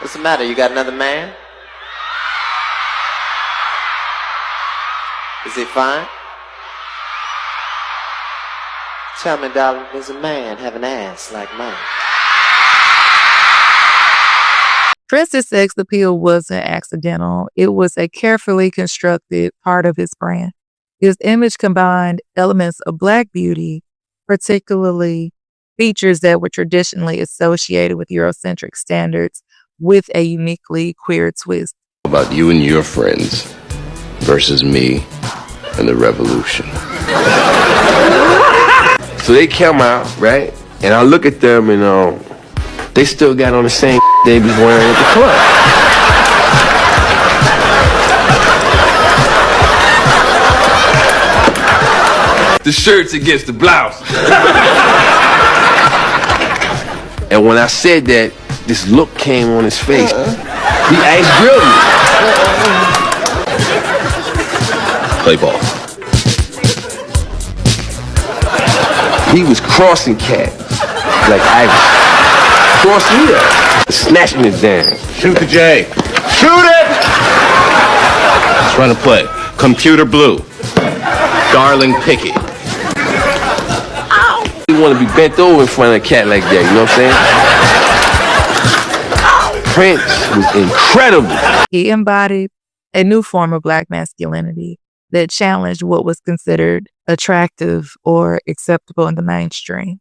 What's the matter? You got another man? Is he fine? Tell me, darling, does a man have an ass like mine? Prince's sex appeal wasn't accidental. It was a carefully constructed part of his brand. His image combined elements of Black beauty, particularly features that were traditionally associated with Eurocentric standards, with a uniquely queer twist. About you and your friends versus me and the revolution. So they come out, right? And I look at them and they still got on the same they was wearing at the club. The shirts against the blouse. And when I said that, this look came on his face. He ice drilled me. Play ball. He was crossing cat, like I was crossing me up, snatching it down. Shoot the J. Shoot it! Let's run a play. Computer blue. Darling Pickett. You want to be bent over in front of a cat like that, you know what I'm saying? Prince was incredible. He embodied a new form of Black masculinity that challenged what was considered attractive or acceptable in the mainstream.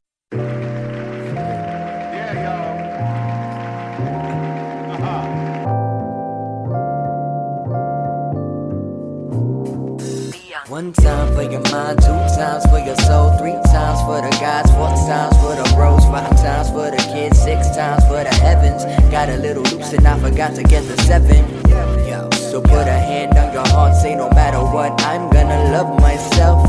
One time for your mind, 2 times for your soul, 3 times for the guys, 4 times for the bros, 5 times for the kids, 6 times for the heavens. Got a little loose and I forgot to get the 7. Yo, so put a hand on your heart, say no matter what, I'm gonna love myself.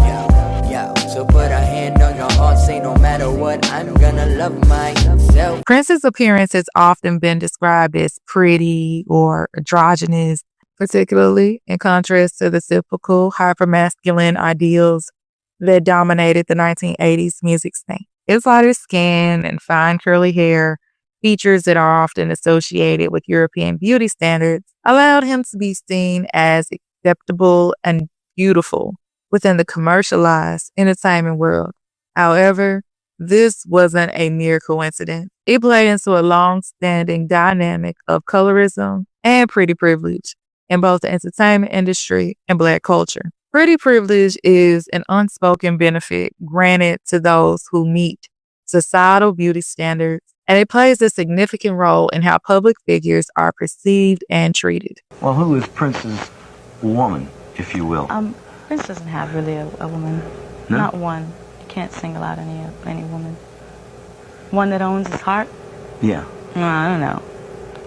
Yo, so put a hand on your heart, say no matter what, I'm gonna love myself. Prince's appearance has often been described as pretty or androgynous, particularly in contrast to the typical hypermasculine ideals that dominated the 1980s music scene. His lighter skin and fine curly hair, features that are often associated with European beauty standards, allowed him to be seen as acceptable and beautiful within the commercialized entertainment world. However, this wasn't a mere coincidence. It played into a long-standing dynamic of colorism and pretty privilege in both the entertainment industry and Black culture. Pretty privilege is an unspoken benefit granted to those who meet societal beauty standards, and it plays a significant role in how public figures are perceived and treated. Well, who is Prince's woman, if you will? Prince doesn't have really a woman. No? Not one. You can't single out any woman. One that owns his heart? Yeah. I don't know.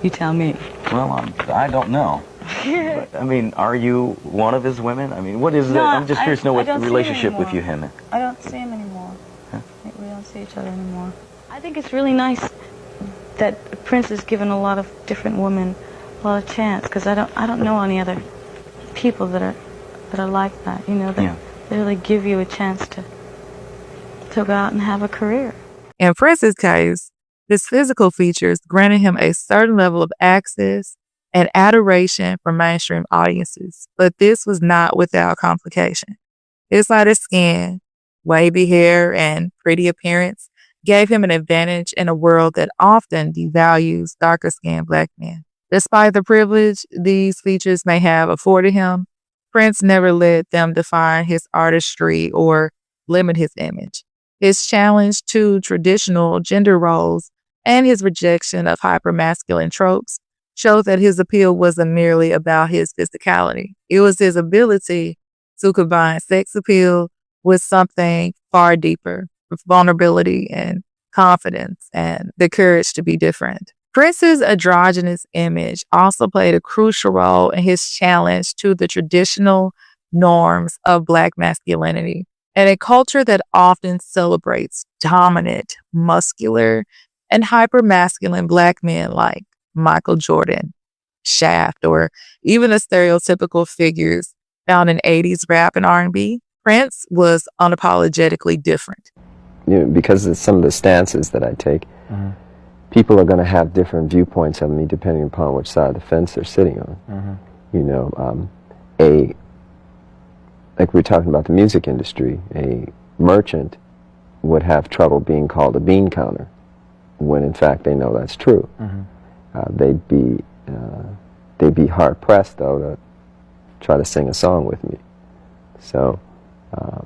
You tell me. Well, I don't know. But, I mean, are you one of his women? I mean, what is No, I'm just curious to know what the don't see him relationship with anymore. you, him. I don't see him anymore. Huh? We don't see each other anymore. I think it's really nice that Prince has given a lot of different women a lot of chance, because I don't know any other people that are like that, you know, that really give you a chance to go out and have a career. In Prince's case, his physical features granted him a certain level of access and adoration from mainstream audiences, but this was not without complication. His lighter skin, wavy hair, and pretty appearance gave him an advantage in a world that often devalues darker-skinned Black men. Despite the privilege these features may have afforded him, Prince never let them define his artistry or limit his image. His challenge to traditional gender roles and his rejection of hypermasculine tropes showed that his appeal wasn't merely about his physicality. It was his ability to combine sex appeal with something far deeper, with vulnerability and confidence and the courage to be different. Prince's androgynous image also played a crucial role in his challenge to the traditional norms of Black masculinity. In a culture that often celebrates dominant, muscular, and hypermasculine Black men like Michael Jordan, Shaft, or even the stereotypical figures found in 80s rap and R&B, Prince was unapologetically different. Because of some of the stances that I take, people are going to have different viewpoints of me depending upon which side of the fence they're sitting on. You know, like we were talking about the music industry, a merchant would have trouble being called a bean counter when in fact they know that's true. They'd be hard pressed though to try to sing a song with me. So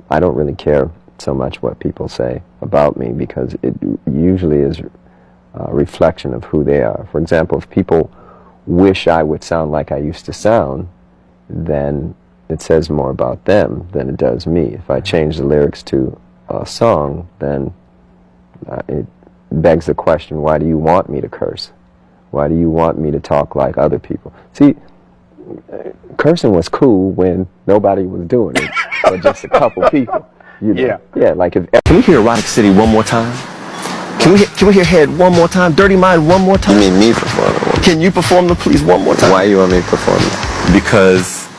I don't really care so much what people say about me because it usually is a reflection of who they are. For example, if people wish I would sound like I used to sound, then it says more about them than it does me. If I change the lyrics to a song, then it begs the question, why do you want me to curse? Why do you want me to talk like other people? See, cursing was cool when nobody was doing it, or just a couple people. You know? Yeah, like if... Can we hear Erotic City one more time? Can we hear Head one more time? Dirty Mind one more time? You mean me perform it? Can you perform them, please, one more time? Why you want me to perform it? Because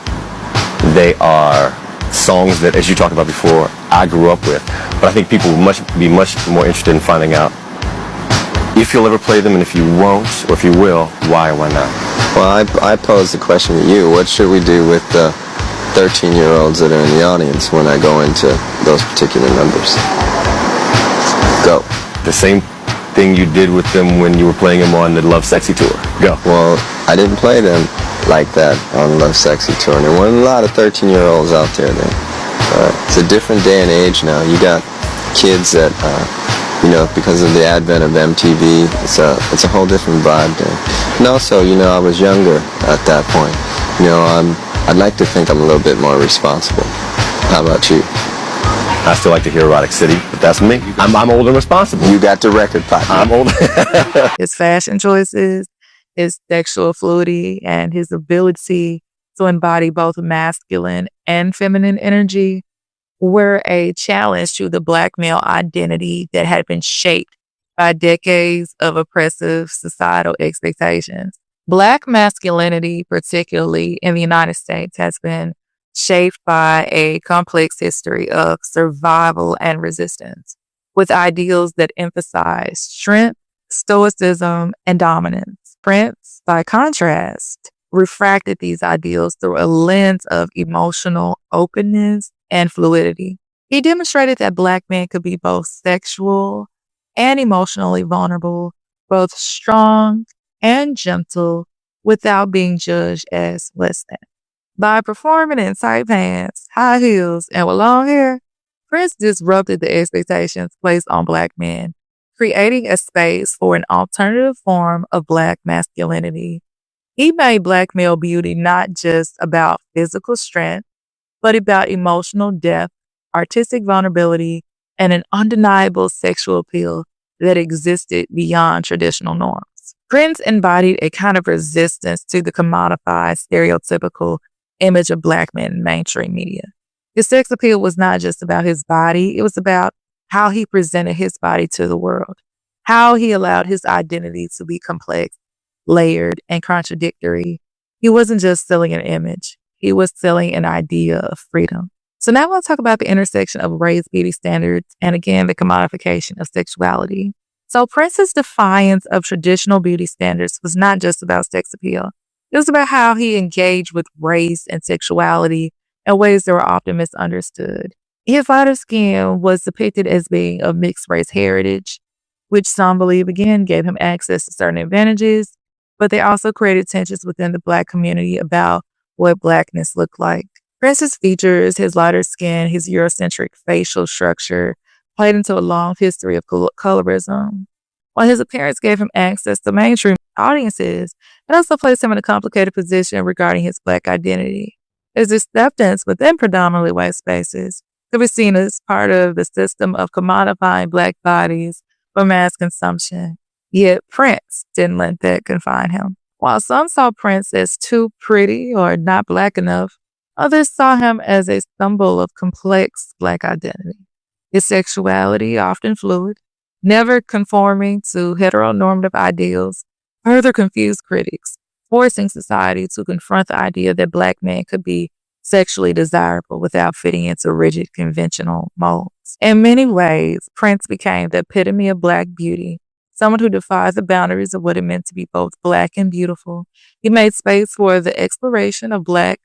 they are songs that, as you talked about before, I grew up with. But I think people would be much more interested in finding out if you'll ever play them, and if you won't, or if you will, why or why not. Well, I posed the question to you. What should we do with the 13-year-olds that are in the audience when I go into those particular numbers? Go. The same thing you did with them when you were playing them on the Love Sexy tour. Go. Well, I didn't play them like that on Love Sexy tour. And there weren't a lot of 13-year-olds out there then. It's a different day and age now. You got kids that, you know, because of the advent of MTV, it's a whole different vibe then. And also, you know, I was younger at that point. You know, I'd like to think I'm a little bit more responsible. How about you? I still like to hear Erotic City, but that's me. I'm old and responsible. You got the record pot. I'm old. His fashion choices, his sexual fluidity, and his ability to embody both masculine and feminine energy were a challenge to the Black male identity that had been shaped by decades of oppressive societal expectations. Black masculinity, particularly in the United States, has been shaped by a complex history of survival and resistance, with ideals that emphasize strength, stoicism, and dominance. Prince, by contrast, refracted these ideals through a lens of emotional openness and fluidity. He demonstrated that Black men could be both sexual and emotionally vulnerable, both strong and gentle, without being judged as less than. By performing in tight pants, high heels, and with long hair, Prince disrupted the expectations placed on Black men, creating a space for an alternative form of Black masculinity. He made Black male beauty not just about physical strength, but about emotional depth, artistic vulnerability, and an undeniable sexual appeal that existed beyond traditional norms. Prince embodied a kind of resistance to the commodified, stereotypical image of Black men in mainstream media. His sex appeal was not just about his body, it was about how he presented his body to the world, how he allowed his identity to be complex, layered, and contradictory. He wasn't just selling an image, he was selling an idea of freedom. So now we'll talk about the intersection of raised beauty standards and again, the commodification of sexuality. So Prince's defiance of traditional beauty standards was not just about sex appeal. It was about how he engaged with race and sexuality in ways that were often misunderstood. His lighter skin was depicted as being of mixed race heritage, which some believe again gave him access to certain advantages, but they also created tensions within the Black community about what Blackness looked like. Prince's features, his lighter skin, his Eurocentric facial structure, played into a long history of colorism. While his appearance gave him access to mainstream audiences, it also placed him in a complicated position regarding his Black identity. His acceptance within predominantly white spaces could be seen as part of the system of commodifying Black bodies for mass consumption. Yet Prince didn't let that confine him. While some saw Prince as too pretty or not Black enough, others saw him as a symbol of complex Black identity. His sexuality, often fluid, never conforming to heteronormative ideals, further confused critics, forcing society to confront the idea that Black men could be sexually desirable without fitting into rigid conventional molds. In many ways, Prince became the epitome of Black beauty, someone who defied the boundaries of what it meant to be both Black and beautiful. He made space for the exploration of Black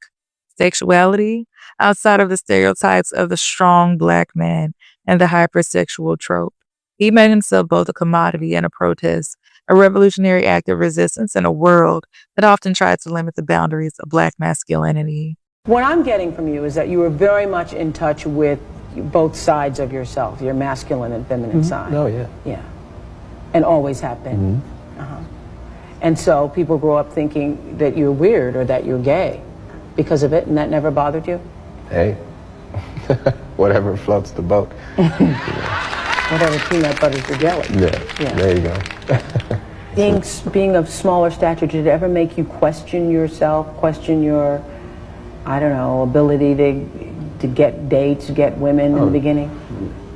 sexuality outside of the stereotypes of the strong Black man and the hypersexual trope. He made himself both a commodity and a protest, a revolutionary act of resistance in a world that often tried to limit the boundaries of Black masculinity. What I'm getting from you is that you were very much in touch with both sides of yourself, your masculine and feminine side. Oh, yeah. Yeah. And always have been. And so people grow up thinking that you're weird or that you're gay because of it, and that never bothered you? Hey, whatever floats the boat. Whatever peanut butters your jelly. Yeah, there you go. Being of smaller stature, did it ever make you question yourself, question your, I don't know, ability to get dates, get women in the beginning?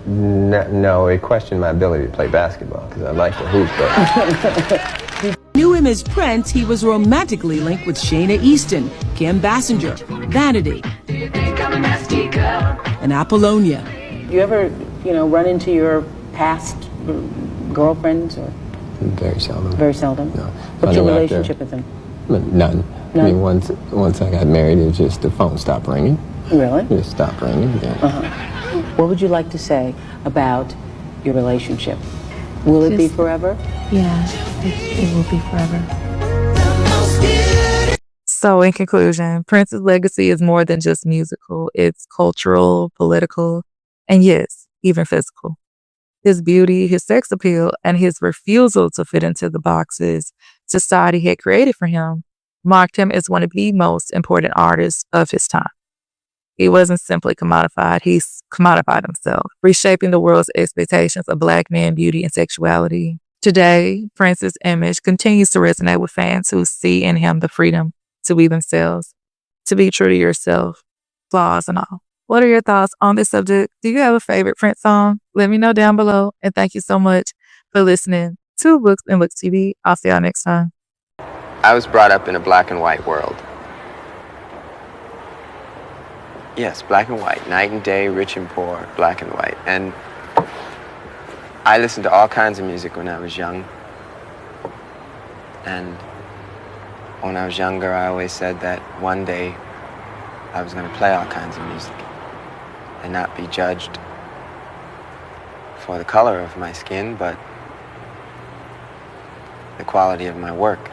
No, it questioned my ability to play basketball because I like to hoop, but Knew him as Prince, he was romantically linked with Shayna Easton, Kim Basinger, Vanity, and Apollonia. You ever, run into your past girlfriends or? very seldom. Very seldom? No. What's your Funny, relationship with them? None. I mean, once I got married, it was just the phone stopped ringing. Really? It just stopped ringing. Yeah. What would you like to say about your relationship? Will it be forever? Yeah, it will be forever. So, in conclusion, Prince's legacy is more than just musical. It's cultural, political, and yes, even physical. His beauty, his sex appeal, and his refusal to fit into the boxes society had created for him marked him as one of the most important artists of his time. He wasn't simply commodified, he commodified himself, reshaping the world's expectations of Black men, beauty, and sexuality. Today, Prince's image continues to resonate with fans who see in him the freedom to be themselves, to be true to yourself, flaws and all. What are your thoughts on this subject? Do you have a favorite Prince song? Let me know down below. And thank you so much for listening to Books and Looks TV. I'll see y'all next time. I was brought up in a black and white world. Yes, black and white, night and day, rich and poor, black and white. And I listened to all kinds of music when I was young. And when I was younger, I always said that one day I was going to play all kinds of music and not be judged for the color of my skin, but the quality of my work.